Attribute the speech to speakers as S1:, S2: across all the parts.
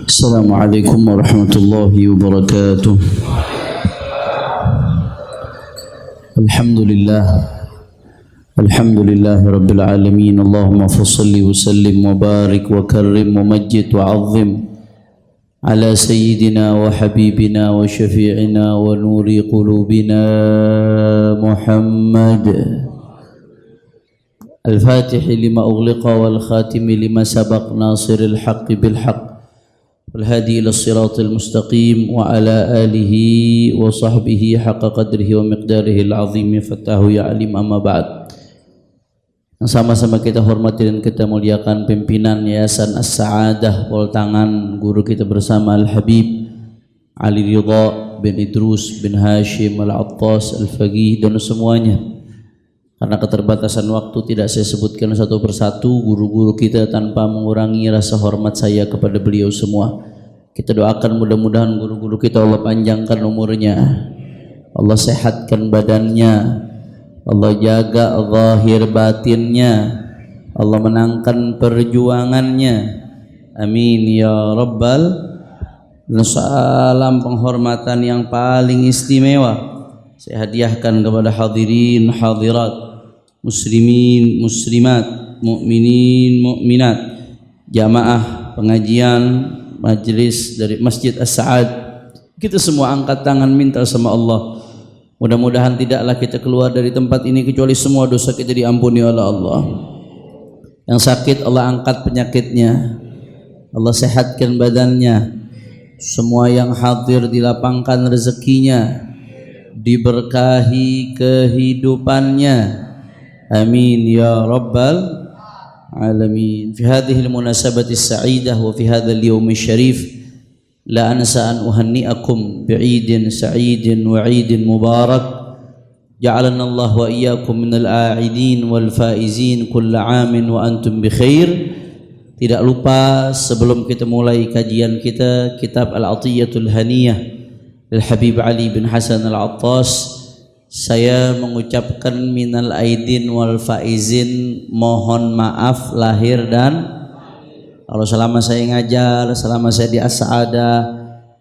S1: السلام عليكم ورحمة الله وبركاته. الحمد لله رب العالمين. اللهم فصل وسلم وبارك وكرم ومجد وعظم على سيدنا وحبيبنا وشفيعنا ونور قلوبنا محمد الفاتح لما أغلق والخاتم لما سبق ناصر الحق بالحق والهادي إلى الصراط المستقيم وعلى آله وصحبه حق قدره ومقداره العظيم فتاه يا عليم. أما بعد, yang sama-sama kita hormati dan kita muliakan pimpinan Yayasan As-Sa'adah Poltangan, guru kita bersama Al-Habib Ali Ridha bin Idrus bin Hashim Al-Attas Al-Faqih dan semuanya. Karena keterbatasan waktu tidak saya sebutkan satu persatu guru-guru kita tanpa mengurangi rasa hormat saya kepada beliau semua. Kita doakan mudah-mudahan guru-guru kita Allah panjangkan umurnya, Allah sehatkan badannya, Allah jaga zahir batinnya, Allah menangkan perjuangannya. Amin ya rabbal. Dan salam penghormatan yang paling istimewa saya hadiahkan kepada hadirin hadirat, muslimin muslimat, mukminin mukminat, jamaah pengajian majlis dari Masjid As-Sa'ad. Kita semua angkat tangan minta sama Allah, mudah-mudahan tidaklah kita keluar dari tempat ini kecuali semua dosa kita diampuni oleh Allah. Yang sakit Allah angkat penyakitnya, Allah sehatkan badannya. Semua yang hadir dilapangkan rezekinya, diberkahi kehidupannya. Amin ya rabbal alamin. Fi hadhihi al-munasabati as-sa'idah wa fi hadha al-yawm al-sharif la ansa an uhanni'akum bi'idin sa'idin wa 'idin mubarak. Ja'alana Allah wa iyyakum min al-a'idin wal faizin kull 'amin wa antum bi khair. Tidak lupa sebelum kita mulai kajian kita kitab Al-Athiyatul Haniyah Al Habib Ali bin Hasan Al-Attas, saya mengucapkan minal aidin wal faizin, mohon maaf lahir dan kalau selama saya ngajar, selama saya di As-Sa'adah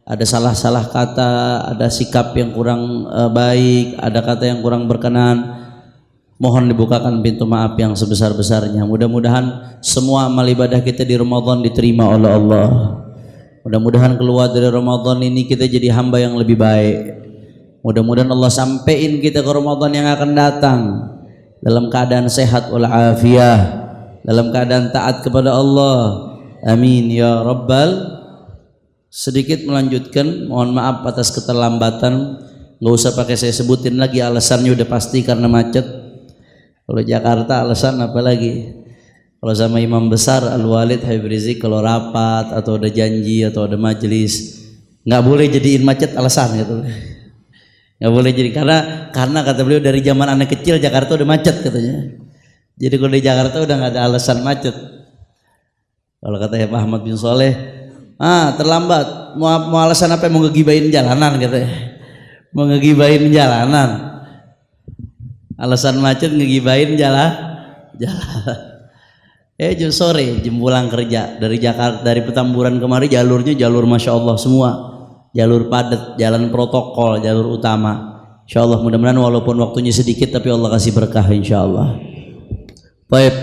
S1: ada salah-salah kata, ada sikap yang kurang baik, ada kata yang kurang berkenan, mohon dibukakan pintu maaf yang sebesar-besarnya. Mudah-mudahan semua amal ibadah kita di Ramadan diterima oleh Allah. Mudah-mudahan keluar dari Ramadan ini kita jadi hamba yang lebih baik. Mudah-mudahan Allah sampaikan kita ke Ramadan yang akan datang dalam keadaan sehat wal afiyah, dalam keadaan taat kepada Allah. Amin ya rabbal. Sedikit melanjutkan, mohon maaf atas keterlambatan, nggak usah pakai saya sebutin lagi alasannya, udah pasti karena macet. Kalau Jakarta alasan apa lagi? Kalau sama imam besar Al-Walid Habib Rizik kalau rapat atau ada janji atau ada majelis nggak boleh jadiin macet alasan gitu. Nggak boleh jadi karena kata beliau dari zaman anak kecil Jakarta udah macet katanya. Jadi kalau di Jakarta udah nggak ada alasan macet. Kalau kata Pak Ahmad bin Soleh, terlambat mau alasan apa? Mau ngegibain jalanan katanya. Mau ngegibain jalanan. Alasan macet ngegibain jalan. Jam sore jam pulang kerja dari Jakarta, dari Petamburan kemari jalurnya jalur masya Allah semua, jalur padat, jalan protokol, jalur utama. Insya Allah mudah-mudahan walaupun waktunya sedikit tapi Allah kasih berkah insya Allah. Baik.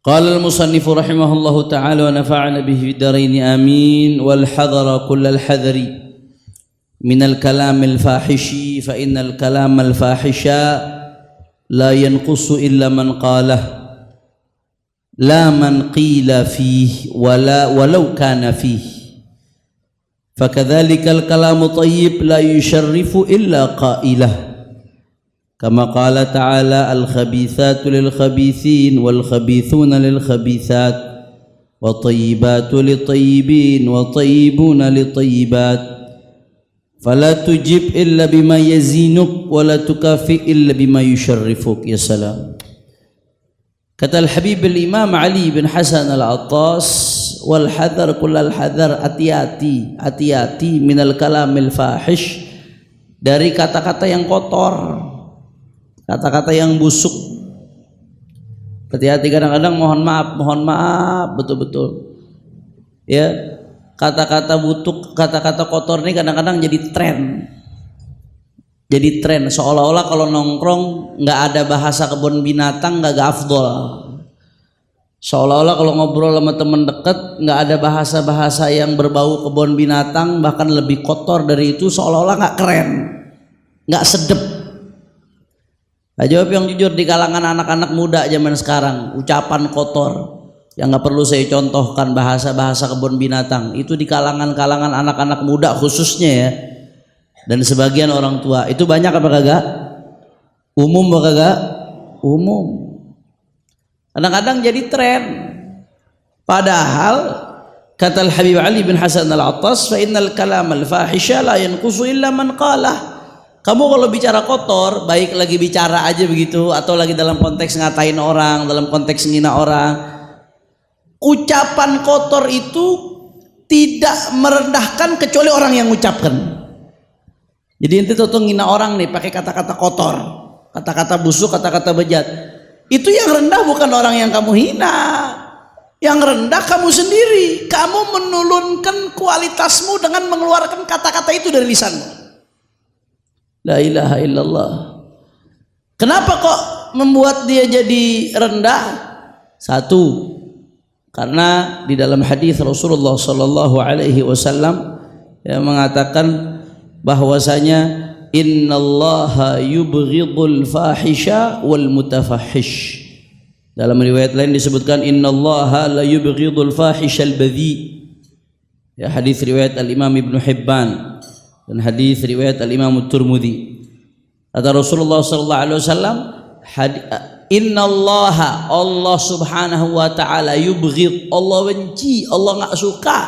S1: Qala al-musannifu rahimahullahu ta'ala wa nafa'ana bihi fid dharain amin. Wal hadara kullal hadari min al-kalam al-fahishi fa innal kalam al-fahisha la yanqusu illa man qalah la man qila fihi walau kana fihi. فكذلك الكلام طيب لا يشرف إلا قائله كما قال تعالى الخبيثات للخبيثين والخبيثون للخبيثات والطيبات للطيبين والطيبون للطيبات فلا تجب إلا بما يزينك ولا تكافئ إلا بما يشرفك. يا سلام. Kata Al-Habib Al-Imam Ali bin Hasan Al-Attas, wal hadar kullal hadar, hati-hati minal kalamil fahish, dari kata-kata yang kotor, kata-kata yang busuk. Hati-hati kadang-kadang mohon maaf betul-betul. Ya, kata-kata butuh, kata-kata kotor ini kadang-kadang jadi tren. Jadi tren, seolah-olah kalau nongkrong nggak ada bahasa kebun binatang nggak afdol. Seolah-olah kalau ngobrol sama teman dekat nggak ada bahasa-bahasa yang berbau kebun binatang, bahkan lebih kotor dari itu, seolah-olah nggak keren, nggak sedep. Nah, jawab yang jujur, di kalangan anak-anak muda zaman sekarang ucapan kotor yang nggak perlu saya contohkan, bahasa-bahasa kebun binatang itu di kalangan anak-anak muda khususnya ya, dan sebagian orang tua itu banyak apa kagak? Umum apa kagak? Umum. Kadang-kadang jadi tren. Padahal kata Al-Habib Ali bin Hasan Al-Attas, fa innal kalam al-fahisha la yanqusu illa man qalah. Kamu kalau bicara kotor, baik lagi bicara aja begitu atau lagi dalam konteks ngatain orang, dalam konteks ngina orang, ucapan kotor itu tidak merendahkan kecuali orang yang mengucapkan. Jadi ente tuh ngina orang nih pakai kata-kata kotor, kata-kata busuk, kata-kata bejat. Itu yang rendah bukan orang yang kamu hina. Yang rendah kamu sendiri. Kamu menurunkan kualitasmu dengan mengeluarkan kata-kata itu dari lisanmu. La ilaha illallah. Kenapa kok membuat dia jadi rendah? Satu, karena di dalam hadis Rasulullah sallallahu alaihi wasallam yang mengatakan bahwasanya innallaha yubghidul fahisha wal mutafahish. Dalam riwayat lain disebutkan innallaha la yubghidul fahishal badhi. Ya, hadis riwayat Al-Imam Ibnu Hibban dan hadis riwayat Al-Imam At-Tirmidzi. Kata Rasulullah sallallahu alaihi wasallam, innallaha, Allah subhanahu wa ta'ala, yubghid, Allah benci, Allah enggak suka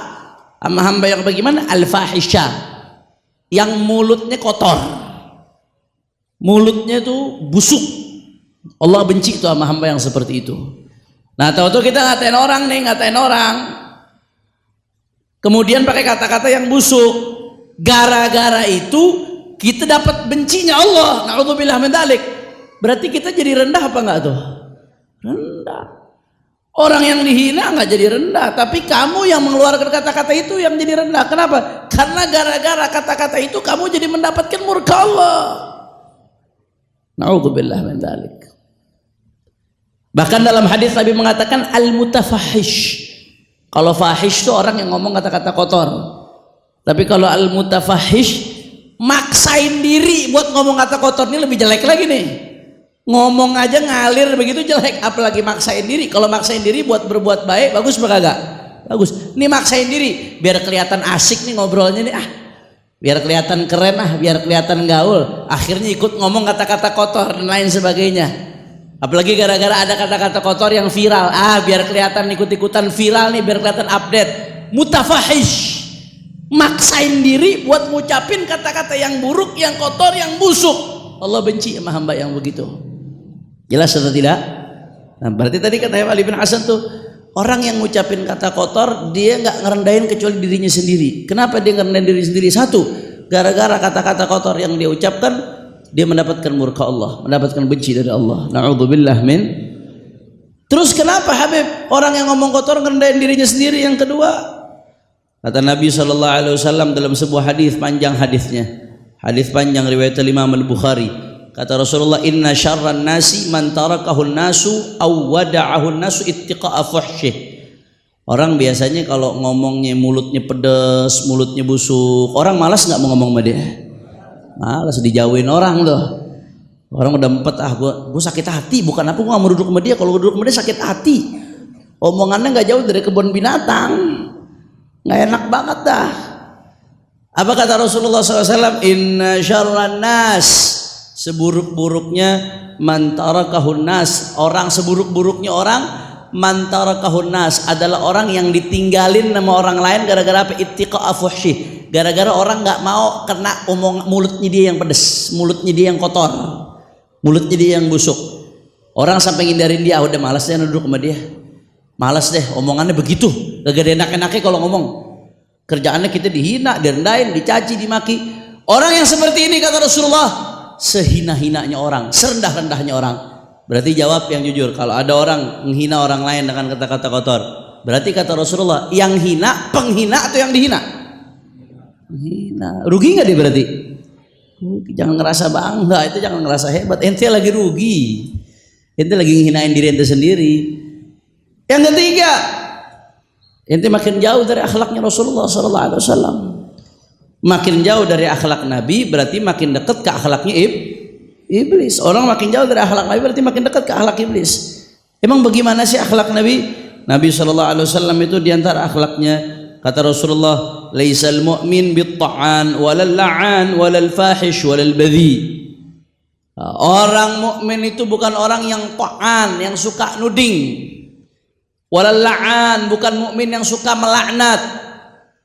S1: sama hamba yang bagaimana? Al-fahisha, yang mulutnya kotor, mulutnya itu busuk. Allah benci itu sama hamba yang seperti itu. Nah, tahu-tahu kita ngatain orang nih, ngatain orang, kemudian pakai kata-kata yang busuk. Gara-gara itu kita dapat bencinya Allah. Na'udzubillah min dzalik. Berarti kita jadi rendah apa enggak tuh? Rendah. Orang yang dihina enggak jadi rendah, tapi kamu yang mengeluarkan kata-kata itu yang jadi rendah. Kenapa? Karena gara-gara kata-kata itu kamu jadi mendapatkan murka Allah. Na'udzubillah min dzalik. Bahkan dalam hadis Nabi mengatakan al-mutafahish. Kalau fahish itu orang yang ngomong kata-kata kotor. Tapi kalau al-mutafahish, maksain diri buat ngomong kata kotor, ini lebih jelek lagi nih. Ngomong aja ngalir begitu jelek, apalagi maksain diri. Kalau maksain diri buat berbuat baik, bagus apa kagak? Bagus. Ini maksain diri biar kelihatan asik nih ngobrolnya nih, biar kelihatan keren, biar kelihatan gaul. Akhirnya ikut ngomong kata-kata kotor dan lain sebagainya. Apalagi gara-gara ada kata-kata kotor yang viral, biar kelihatan ikut-ikutan viral nih, biar kelihatan update. Mutafahish, maksain diri buat ngucapin kata-kata yang buruk, yang kotor, yang busuk. Allah benci sama hamba yang begitu. Jelas atau tidak? Nah, berarti tadi kata Ali bin Hasan tuh, orang yang ngucapin kata kotor dia nggak ngerendahin kecuali dirinya sendiri. Kenapa dia ngerendahin diri sendiri? Satu, gara-gara kata-kata kotor yang dia ucapkan, dia mendapatkan murka Allah, mendapatkan benci dari Allah. Na'udzubillah min. Terus kenapa Habib orang yang ngomong kotor ngerendahin dirinya sendiri? Yang kedua, kata Nabi SAW dalam sebuah hadis, panjang hadisnya, hadis panjang riwayat Imam Al-Bukhari. Kata Rasulullah, inna syarran nasi man tarakahun nasu aw wada'ahun nasu ittiqa'a fuhsyih. Orang biasanya kalau ngomongnya mulutnya pedes, mulutnya busuk, orang malas nggak mau ngomong sama dia. Malas, dijauhin orang tuh. Orang udah empet, gue sakit hati, bukan apa gue nggak mau duduk sama dia. Kalau gue duduk sama dia sakit hati, omongannya nggak jauh dari kebun binatang. Nggak enak banget dah. Apa kata Rasulullah SAW? Inna syarran nas, seburuk-buruknya man tarakahun nas, orang seburuk-buruknya orang, man tarakahun nas adalah orang yang ditinggalin sama orang lain gara-gara apa? Ittiqa'a fuhsyih, gara-gara orang nggak mau kena omong mulutnya dia yang pedes, mulutnya dia yang kotor, mulutnya dia yang busuk. Orang sampai ngindarin dia, udah malas deh duduk sama dia. Malas deh, omongannya begitu, gak ada enak-enaknya kalau ngomong. Kerjaannya kita dihina, direndahin, dicaci, dimaki. Orang yang seperti ini kata Rasulullah, sehina-hinanya orang, serendah-rendahnya orang. Berarti jawab yang jujur, kalau ada orang menghina orang lain dengan kata-kata kotor, Berarti kata Rasulullah, yang hina penghina atau yang dihina? Hina. Rugi nggak dia berarti? Jangan ngerasa bangga, itu jangan ngerasa hebat. Ente lagi rugi. Ente lagi ngehinain diri ente sendiri. Yang ketiga, ente makin jauh dari akhlaknya Rasulullah sallallahu alaihi wasallam. Makin jauh dari akhlak Nabi berarti makin dekat ke akhlaknya iblis. Orang makin jauh dari akhlak Nabi berarti makin dekat ke akhlak iblis. Emang bagaimana sih akhlak Nabi? Nabi sallallahu alaihi wasallam itu diantara akhlaknya, kata Rasulullah, laisal mu'min bit-ta'an walal la'an walal fahish walal badhi. Orang mukmin itu bukan orang yang ta'an, yang suka nuding. Walal la'an, bukan mukmin yang suka melaknat.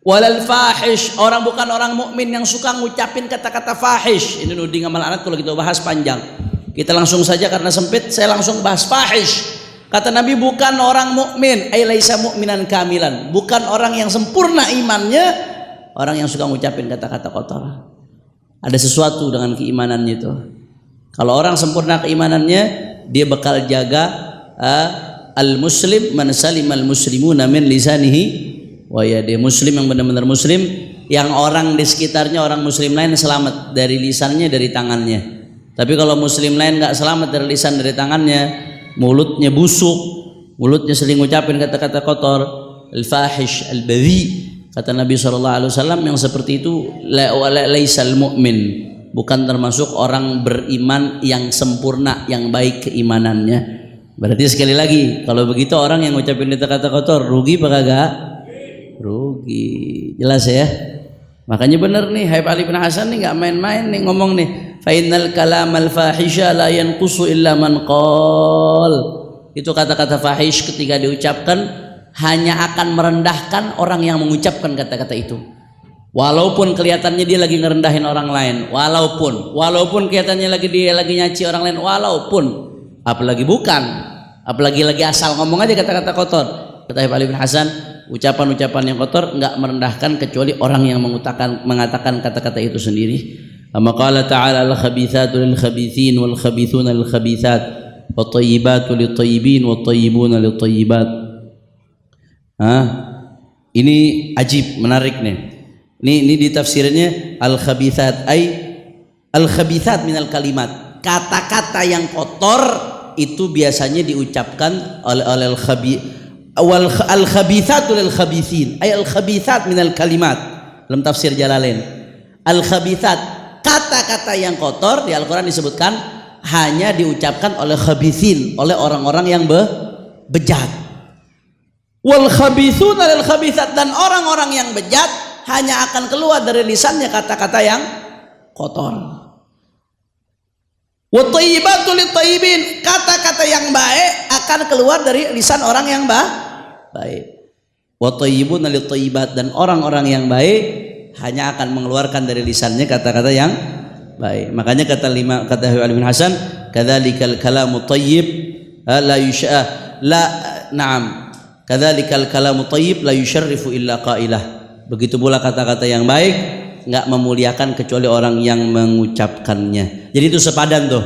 S1: Walal fahish, bukan orang mukmin yang suka ngucapin kata-kata fahish. Ini nuding sama laknat kalau kita bahas panjang. Kita langsung saja karena sempit, saya langsung bahas fahish. Kata Nabi, bukan orang mukmin, ai laisa mu'minan kamilan, bukan orang yang sempurna imannya, orang yang suka ngucapin kata-kata kotor. Ada sesuatu dengan keimanannya itu. Kalau orang sempurna keimanannya, dia bakal jaga al-muslim man salimal muslimuna min lisanihi wa yadihi. Muslim yang benar-benar muslim, yang orang di sekitarnya, orang muslim lain selamat dari lisannya, dari tangannya. Tapi kalau muslim lain nggak selamat dari lisan, dari tangannya, mulutnya busuk, mulutnya sering ngucapin kata-kata kotor, al-fahish, al-badhi, kata Nabi SAW, yang seperti itu laisal mu'min, bukan termasuk orang beriman yang sempurna, yang baik keimanannya. Berarti sekali lagi, kalau begitu orang yang ngucapin kata-kata kotor rugi apa kagak? Rugi, jelas ya. Makanya benar nih Habib Ali bin Hasan nih nggak main-main nih ngomong nih, fa innal kalamal fahisha la yanqusu illa man qal. Itu kata-kata fahish ketika diucapkan hanya akan merendahkan orang yang mengucapkan kata-kata itu. Walaupun kelihatannya dia lagi ngerendahin orang lain, walaupun kelihatannya dia lagi nyaci orang lain, apalagi lagi asal ngomong aja kata-kata kotor. Kata Habib Ali bin Hasan, ucapan-ucapan yang kotor enggak merendahkan kecuali orang yang mengatakan kata-kata itu sendiri. Kama qala ta'ala al-khabithatu lil-khabithin wal-khabithuna lil-khabithat wat-thayyibatu lit-thayyibin wat-thayyibuna lit-thayyibat. Ini ajib, menarik nih. Ini di tafsirnya al-khabithat al-khabithat minal kalimat. Kata-kata yang kotor itu biasanya diucapkan oleh al-khabithatu lil-khabithin ay al-khabithat minal kalimat. Dalam tafsir Jalalain, al-khabithat, kata-kata yang kotor di Al-Quran disebutkan hanya diucapkan oleh khabithin, oleh orang-orang yang bejat. Wal khabithuna lil-khabithat, dan orang-orang yang bejat hanya akan keluar dari lisannya kata-kata yang kotor. Wa thayyibatu lit-thayyibin, kata-kata yang baik akan keluar dari lisan orang yang baik. Wa thayyibuna lit-thayyibat, dan orang-orang yang baik hanya akan mengeluarkan dari lisannya kata-kata yang baik. Makanya kata Habib Ali bin Hasan, kadzalikal kalamu thayyib kadzalikal kalamu thayyib la yusyarrifu illa qailah. Begitu pula kata-kata yang baik nggak memuliakan kecuali orang yang mengucapkannya. Jadi itu sepadan tuh.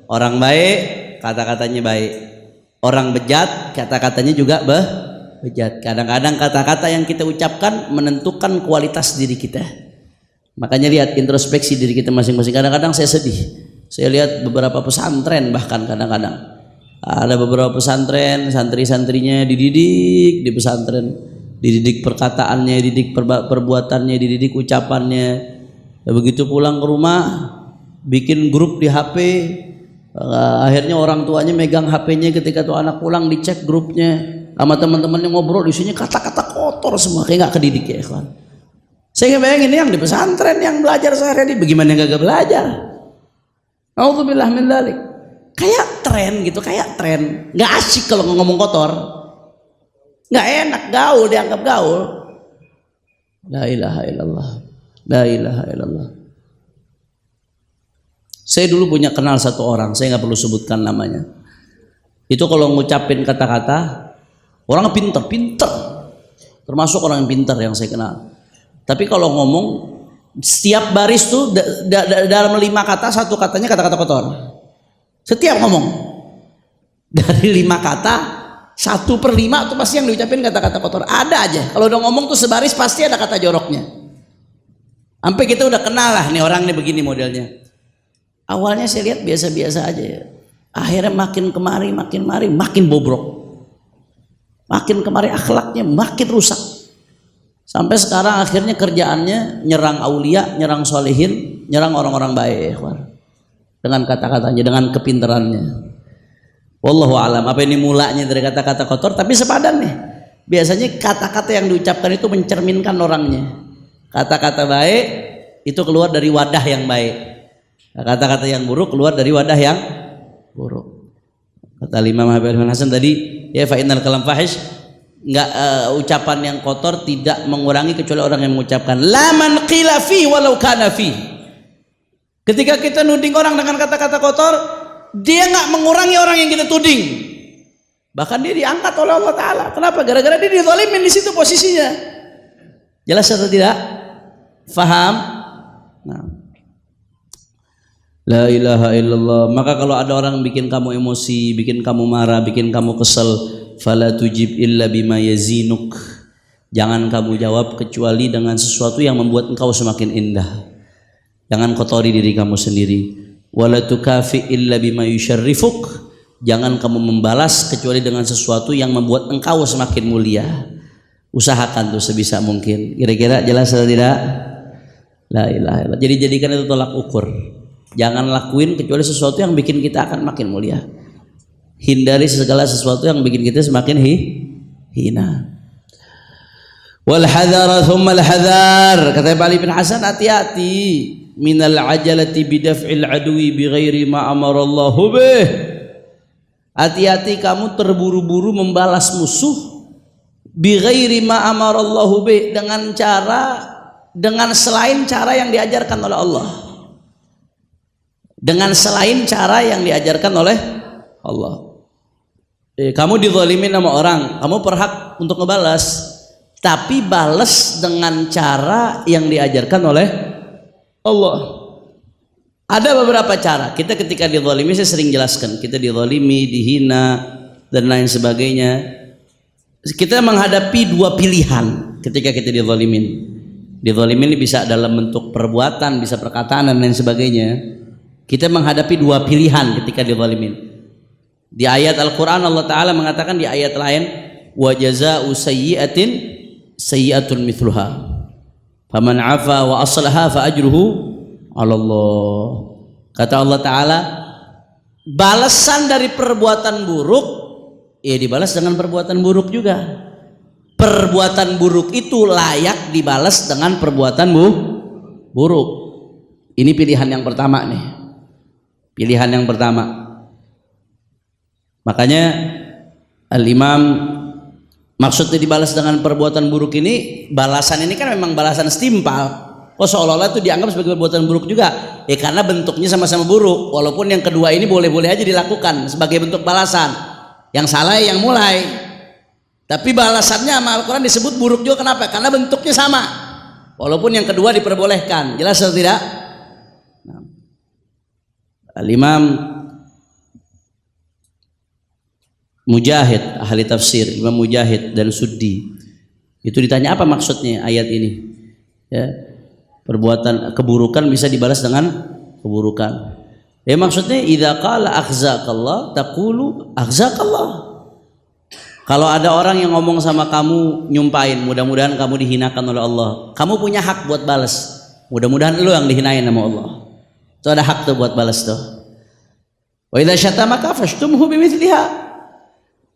S1: Orang baik kata-katanya baik, orang bejat kata-katanya juga bejat. Kadang-kadang kata-kata yang kita ucapkan menentukan kualitas diri kita. Makanya lihat introspeksi diri kita masing-masing. Kadang-kadang saya sedih, saya lihat beberapa pesantren, bahkan kadang-kadang ada beberapa pesantren, santri-santrinya dididik di pesantren, dididik perkataannya, dididik perbuatannya, dididik ucapannya. Begitu pulang ke rumah bikin grup di HP, akhirnya orang tuanya megang HP-nya ketika tuh anak pulang, dicek grupnya sama teman-temannya, ngobrol isinya kata-kata kotor semua, kayak nggak kedidik ya ikhwan. Saya bayangin yang di pesantren yang belajar sehari-hari bagaimana yang gak belajar. Auzubillah min dzalik. Kayak tren gitu, kayak tren. Nggak asyik kalau ngomong kotor. Nggak enak, gaul, dianggap gaul. La ilaha illallah, la ilaha illallah. Saya dulu punya kenal satu orang, saya nggak perlu sebutkan namanya. Itu kalau ngucapin kata-kata, orang pinter, termasuk orang yang pinter yang saya kenal. Tapi kalau ngomong, setiap baris tuh dalam 5 kata, 1 katanya kata-kata kotor. Setiap ngomong, dari 5 kata, 1/5 tuh pasti yang diucapin kata-kata kotor. Ada aja. Kalau udah ngomong tuh sebaris pasti ada kata joroknya. Sampai kita udah kenal lah nih orang nih begini modelnya. Awalnya saya lihat biasa-biasa aja ya. Akhirnya makin kemari makin bobrok. Makin kemari akhlaknya makin rusak. Sampai sekarang akhirnya kerjaannya nyerang aulia, nyerang solehin, nyerang orang-orang baik. Dengan kata-katanya, dengan kepintarannya. Wallahu alam. Apa ini mulanya dari kata-kata kotor? Tapi sepadan nih. Biasanya kata-kata yang diucapkan itu mencerminkan orangnya. Kata-kata baik itu keluar dari wadah yang baik. Kata-kata yang buruk keluar dari wadah yang buruk. Kata Imam Habib Hasan tadi, ya fa innal kalam fahish, enggak ucapan yang kotor tidak mengurangi kecuali orang yang mengucapkan. La man qila fi walau kana fi. Ketika kita nuding orang dengan kata-kata kotor, dia nggak mengurangi orang yang kita tuding, bahkan dia diangkat oleh Allah Taala. Kenapa? Gara-gara dia dizalimin di situ posisinya. Jelas atau tidak? Faham? Nah. La ilaha illallah. Maka kalau ada orang bikin kamu emosi, bikin kamu marah, bikin kamu kesel, fala tujib illa bima yazinuk. Jangan kamu jawab kecuali dengan sesuatu yang membuat engkau semakin indah. Jangan kotori diri kamu sendiri. Wala tukafi illa bima yusyarrifuk. Jangan kamu membalas kecuali dengan sesuatu yang membuat engkau semakin mulia. Usahakan tuh sebisa mungkin. Kira-kira jelas atau tidak? La ilaha illallah. Jadi jadikan itu tolak ukur. Jangan lakuin kecuali sesuatu yang bikin kita akan makin mulia. Hindari segala sesuatu yang bikin kita semakin hina. Wal hadar thumma al hadar. Kata Ali bin Hasan, hati-hati minal ajalati bidaf'il adwi bighairi ma amarallahu bih. Hati-hati kamu terburu-buru membalas musuh bighairi ma amarallahu bih, dengan selain cara yang diajarkan oleh Allah. Dengan selain cara yang diajarkan oleh Allah. Kamu dizalimin sama orang, kamu berhak untuk ngebalas, tapi balas dengan cara yang diajarkan oleh Allah. Ada beberapa cara. Kita ketika dizalimi, saya sering jelaskan, kita dizalimi, dihina dan lain sebagainya. Kita menghadapi dua pilihan ketika kita dizalimin. Dizalimin ini bisa dalam bentuk perbuatan, bisa perkataan dan lain sebagainya. Kita menghadapi dua pilihan ketika dizalimin. Di ayat Al-Quran Allah Ta'ala mengatakan di ayat lain, wa jazaa'u sayyi'atin sayyi'atun mithluha faman afa wa aslaha fa ajruhu 'ala Allah. Kata Allah Ta'ala, balasan dari perbuatan buruk ya dibalas dengan perbuatan buruk juga. Perbuatan buruk itu layak dibalas dengan perbuatan buruk. Ini pilihan yang pertama nih. Pilihan yang pertama. Makanya Al-Imam maksudnya dibalas dengan perbuatan buruk ini, balasan ini kan memang balasan setimpal. Oh seolah-olah itu dianggap sebagai perbuatan buruk juga. Karena bentuknya sama-sama buruk. Walaupun yang kedua ini boleh-boleh aja dilakukan sebagai bentuk balasan. Yang salah yang mulai. Tapi balasannya sama Al-Quran disebut buruk juga. Kenapa? Karena bentuknya sama. Walaupun yang kedua diperbolehkan. Jelas atau tidak? Al-Imam Mujahid, ahli tafsir, Imam Mujahid dan Suddi, itu ditanya apa maksudnya ayat ini, ya, perbuatan keburukan bisa dibalas dengan keburukan. Ya maksudnya idza qala akhzakallah taqulu akhzakallah. Kalau ada orang yang ngomong sama kamu, nyumpain mudah-mudahan kamu dihinakan oleh Allah, kamu punya hak buat balas. Mudah-mudahan lu yang dihinain sama Allah. Itu ada hak tuh buat balas tuh. Wa idza syatamaka fashtumhu bimithliha.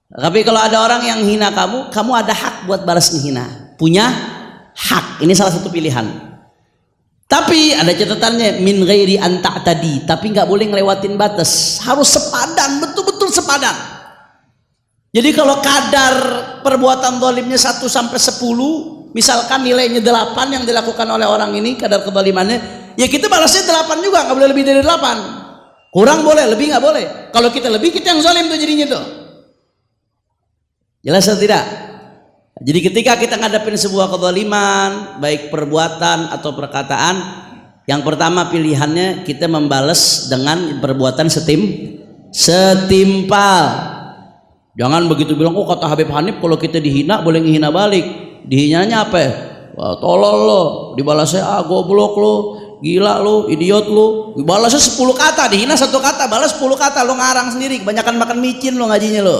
S1: Tapi kalau ada orang yang hina kamu, kamu ada hak buat balas menghina. Punya hak. Ini salah satu pilihan. Tapi ada catatannya, min ghairi an ta'tadi, tapi nggak boleh ngelewatin batas. Harus sepadan, betul-betul sepadan. Jadi kalau kadar perbuatan zalimnya 1 sampai 10, misalkan nilainya 8 yang dilakukan oleh orang ini, kadar kezalimannya, ya kita balasnya 8 juga, nggak boleh lebih dari 8. Kurang boleh, lebih nggak boleh. Kalau kita lebih, kita yang zalim tuh jadinya tuh. Jelas atau tidak? Jadi ketika kita ngadepin sebuah kezaliman, baik perbuatan atau perkataan, yang pertama pilihannya kita membalas dengan perbuatan setimpal. Jangan begitu bilang, oh kata Habib Hanif kalau kita dihina boleh ngehina balik. Dihinanya apa ya? Wah, tolol lo, dibalasnya goblok lo, gila lo, idiot lo. Dibalasnya 10 kata, dihina 1 kata, balas 10 kata, lo ngarang sendiri, kebanyakan makan micin lo ngajinya lo.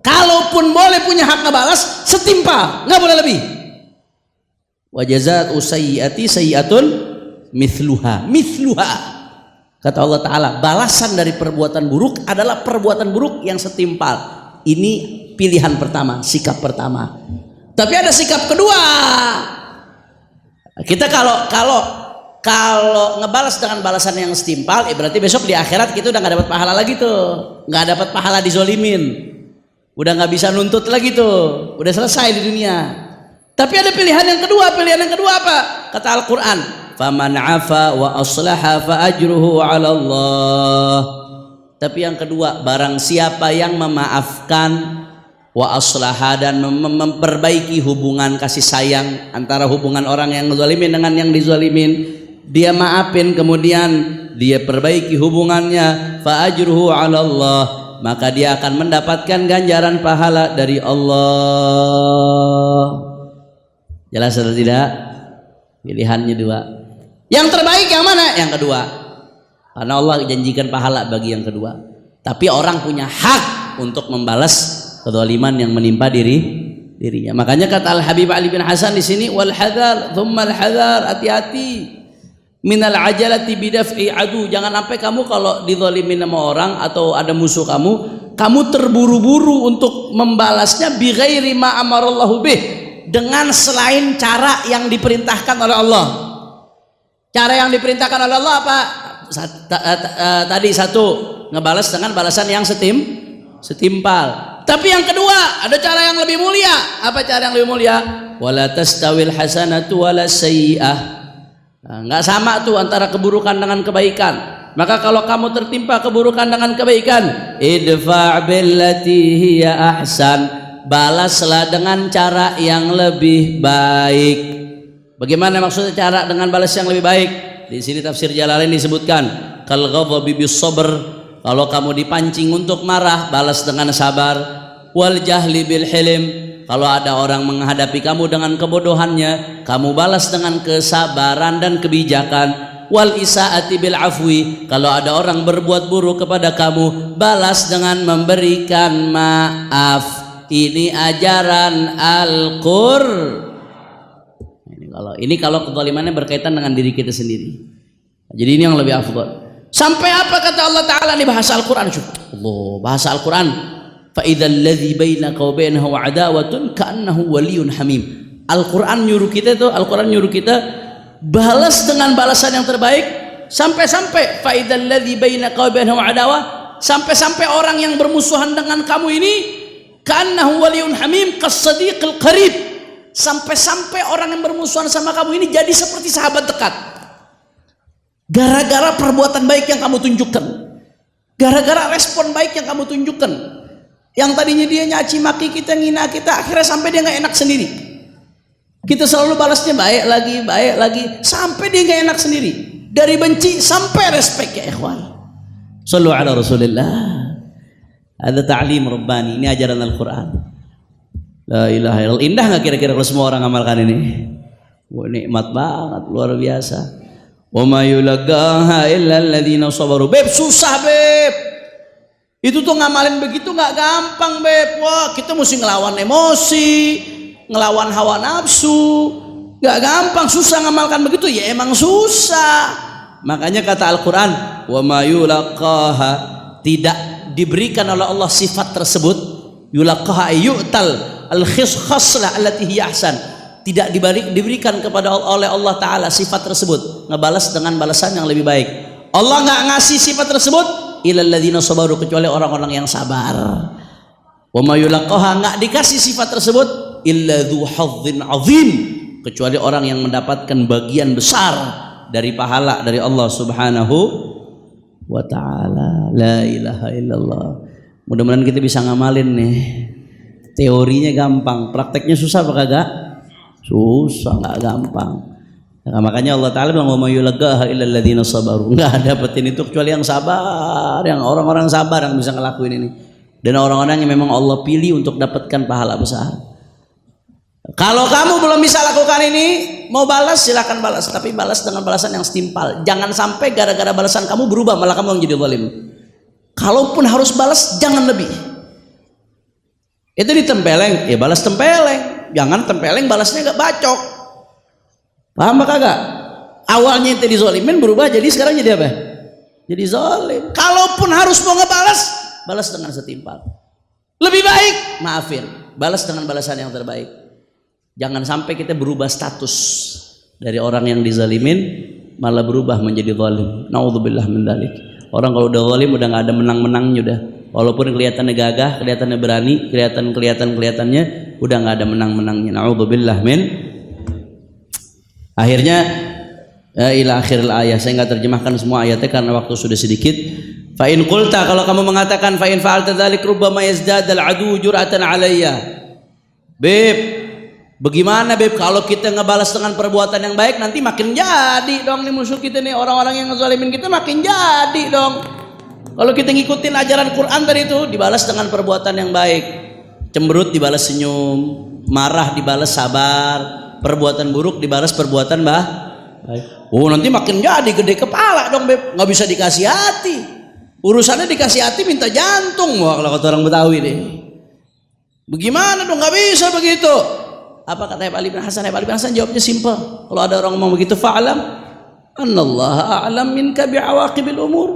S1: Kalaupun boleh punya hak ngebalas, setimpal, nggak boleh lebih. Wa jazaa'u sayyi'ati sayyi'atun mithluha. Kata Allah Ta'ala, balasan dari perbuatan buruk adalah perbuatan buruk yang setimpal. Ini pilihan pertama, sikap pertama. Tapi ada sikap kedua. Kita kalau ngebalas dengan balasan yang setimpal, berarti besok di akhirat kita udah nggak dapat pahala lagi tuh, nggak dapat pahala dizolimin, udah nggak bisa nuntut lagi tuh, udah selesai di dunia. Tapi ada pilihan yang kedua apa? Kata Al-Quran, faman afa wa aslaha fa ajruhu 'ala Allah. Tapi yang kedua, barang siapa yang memaafkan wa aslaha dan memperbaiki hubungan kasih sayang antara hubungan orang yang zalimin dengan yang dizalimin, dia maafin kemudian dia perbaiki hubungannya, fa ajruhu 'ala Allah, maka dia akan mendapatkan ganjaran pahala dari Allah. Jelas atau tidak? Pilihannya dua. Yang terbaik yang mana? Yang kedua. Karena Allah janjikan pahala bagi yang kedua. Tapi orang punya hak untuk membalas kezaliman yang menimpa dirinya. Makanya kata Al Habib Ali bin Hasan di sini, wal hadar, tsummal hadar, hati-hati minal ajalati bidaf'i adu. Jangan sampai kamu kalau dizalimin sama orang atau ada musuh kamu terburu-buru untuk membalasnya bi ghairi ma amarallahu bih, dengan selain cara yang diperintahkan oleh Allah. Cara yang diperintahkan oleh Allah apa? Tadi satu, ngebalas dengan balasan yang setimpal. Tapi yang kedua, ada cara yang lebih mulia. Apa cara yang lebih mulia? Wala tastawil hasanatu wala sayyi'ah. Nggak sama tuh antara keburukan dengan kebaikan. Maka kalau kamu tertimpa keburukan dengan kebaikan, idfa' billati hiya ahsan, balaslah dengan cara yang lebih baik. Bagaimana maksudnya cara dengan balas yang lebih baik? Di sini tafsir Jalalain disebutkan, kal ghadhabi bis sabr, kalau kamu dipancing untuk marah, balas dengan sabar. Wal jahli bil hilm, kalau ada orang menghadapi kamu dengan kebodohannya, kamu balas dengan kesabaran dan kebijakan. Wal isaati bil afwi, kalau ada orang berbuat buruk kepada kamu, balas dengan memberikan maaf. Ini ajaran Al-Qur'an. Ini kalau kezalimannya berkaitan dengan diri kita sendiri. Jadi ini yang lebih afdal. Sampai apa kata Allah Ta'ala di bahasa Al-Quran? Allah, bahasa Al-Quran, fa idzal ladzi bainaka wa bainahu adawatun ka'annahu waliyyun hamim. Al-Quran nyuruh kita balas dengan balasan yang terbaik. Sampai fa idzal ladzi bainaka wa bainahu adawah, sampai orang yang bermusuhan dengan kamu ini ka'annahu waliyyun hamim kas-sadiqil qarib, sampai orang yang bermusuhan sama kamu ini jadi seperti sahabat dekat. Gara-gara perbuatan baik yang kamu tunjukkan, gara-gara respon baik yang kamu tunjukkan. Yang tadinya dia nyaci maki kita, ngina kita, akhirnya sampai dia nggak enak sendiri. Kita selalu balasnya baik lagi, sampai dia nggak enak sendiri. Dari benci sampai respect, ya ikhwan. Shallu ala Rasulillah. Ada ta'lim rabbani, ini ajaran Al-Quran. La ilaha illallah. Indah nggak kira-kira kalau semua orang amalkan ini? Wah, nikmat banget, luar biasa. Wa ma yulaqaha illa alladziina sabaru. Beb, susah beb. Itu tuh ngamalin begitu nggak gampang beb. Wah, kita mesti ngelawan emosi, ngelawan hawa nafsu. Nggak gampang, susah ngamalkan begitu. Ya emang susah. Makanya kata Al-Quran, wa ma yulaqaha, tidak diberikan oleh Allah sifat tersebut. Yulaqaha yu'tal al-khaslah allati hiya ahsan, tidak diberikan oleh Allah Ta'ala sifat tersebut, ngebalas dengan balasan yang lebih baik. Allah nggak ngasih sifat tersebut illal ladzina sabaru, kecuali orang-orang yang sabar. Wa ma yulaqaha, nggak dikasih sifat tersebut illa dzu hadzin azim, kecuali orang yang mendapatkan bagian besar dari pahala dari Allah Subhanahu wa Ta'ala. La ilaha illallah. Mudah-mudahan kita bisa ngamalin nih. Teorinya gampang, prakteknya susah apa kagak? Susah, nggak gampang. Nah, makanya Allah Ta'ala bilang wa may yulaqaha illal ladzina sabaru, nggak dapetin itu kecuali yang sabar, yang orang-orang sabar yang bisa ngelakuin ini. dan orang-orang yang memang Allah pilih untuk dapatkan pahala besar. Kalau kamu belum bisa lakukan ini, mau balas silakan balas, tapi balas dengan balasan yang setimpal. Jangan sampai gara-gara balasan kamu berubah malah kamu yang jadi zalim. Kalaupun harus balas jangan lebih. Itu ditempeleng, ya balas tempeleng. Jangan tempeleng balasnya gak bacok. Paham apa kagak? Awalnya itu dizolimin berubah jadi sekarang jadi apa? Jadi zalim. Kalaupun harus mau ngebalas, balas dengan setimpal. Lebih baik maafin, balas dengan balasan yang terbaik. Jangan sampai kita berubah status dari orang yang dizalimin malah berubah menjadi zalim. Naudzubillah min dzalik. Orang kalau udah zalim udah nggak ada menang-menangnya udah. Walaupun kelihatannya gagah, kelihatannya berani, kelihatannya udah nggak ada menang-menangnya. Naudzubillah min. Akhirnya ila akhiril ayat. Saya nggak terjemahkan semua ayatnya karena waktu sudah sedikit. Fa in qulta, kalau kamu mengatakan fa in fa'alta dzalik rubbama yazdadal adu jur'atan alayya. Beb, bagaimana beb kalau kita ngebalas dengan perbuatan yang baik nanti makin jadi dong nih musuh kita nih, orang-orang yang ngezalimin kita makin jadi dong. Kalau kita ngikutin ajaran Quran tadi itu, dibalas dengan perbuatan yang baik. Cemberut dibalas senyum, marah dibalas sabar, perbuatan buruk dibalas perbuatan baik. Oh nanti makin jadi gede kepala dong beb, nggak bisa dikasih hati. Urusannya dikasih hati minta jantung, wah kalau kata orang Betawi deh. Bagaimana dong, nggak bisa begitu. Apa kata Habib Ali bin Hasan? Habib Ali bin Hasan jawabnya simpel. Kalau ada orang ngomong begitu, fa'alam annallaha a'lam minka bi'awaqibil umur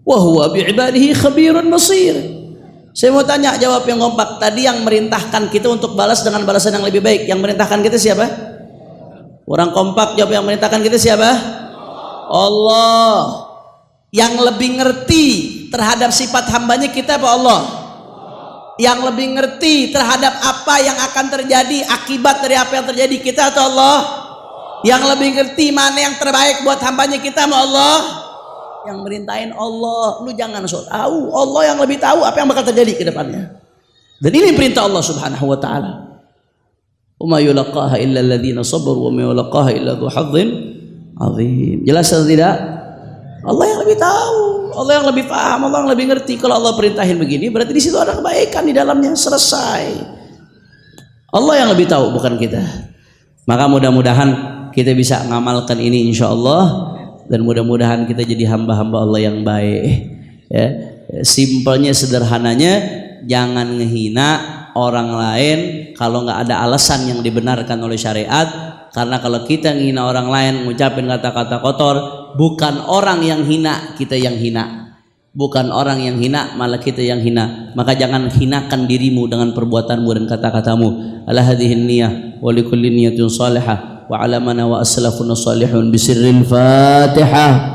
S1: wa huwa bi'ibadihi khabirun basir. Saya mau tanya, jawab yang kompak. Tadi yang merintahkan kita untuk balas dengan balasan yang lebih baik, yang merintahkan kita siapa? Orang kompak jawab, yang merintahkan kita siapa? Allah. Yang lebih ngerti terhadap sifat hambanya kita apa Allah? Yang lebih ngerti terhadap apa yang akan terjadi, akibat dari apa yang terjadi kita atau Allah? Yang lebih ngerti mana yang terbaik buat hambanya kita sama Allah? Yang merintahin Allah. Lu jangan sok tahu, Allah yang lebih tahu apa yang bakal terjadi ke depannya. Dan ini perintah Allah Subhanahu wa taala. Wa ma yulaqaha illa alladziina sabaru wa ma yulaqaha illa dzu hadzin azim. Jelas atau tidak? Allah yang lebih tahu, Allah yang lebih paham, Allah yang lebih ngerti. Kalau Allah perintahin begini, berarti di situ ada kebaikan di dalamnya. Selesai. Allah yang lebih tahu, bukan kita. Maka mudah-mudahan kita bisa ngamalkan ini insya Allah, dan mudah-mudahan kita jadi hamba-hamba Allah yang baik. Ya, simpelnya, sederhananya, jangan ngehina orang lain kalau nggak ada alasan yang dibenarkan oleh syariat. Karena kalau kita menghina orang lain, ngucapin kata-kata kotor, bukan orang yang hina, kita yang hina. Bukan orang yang hina, malah kita yang hina. Maka jangan hinakan dirimu dengan perbuatanmu dan kata-katamu. Ala hadhihin niyah wa likulli niyatin salihah wa ala mana wa aslafun salihun bisirril Fatihah.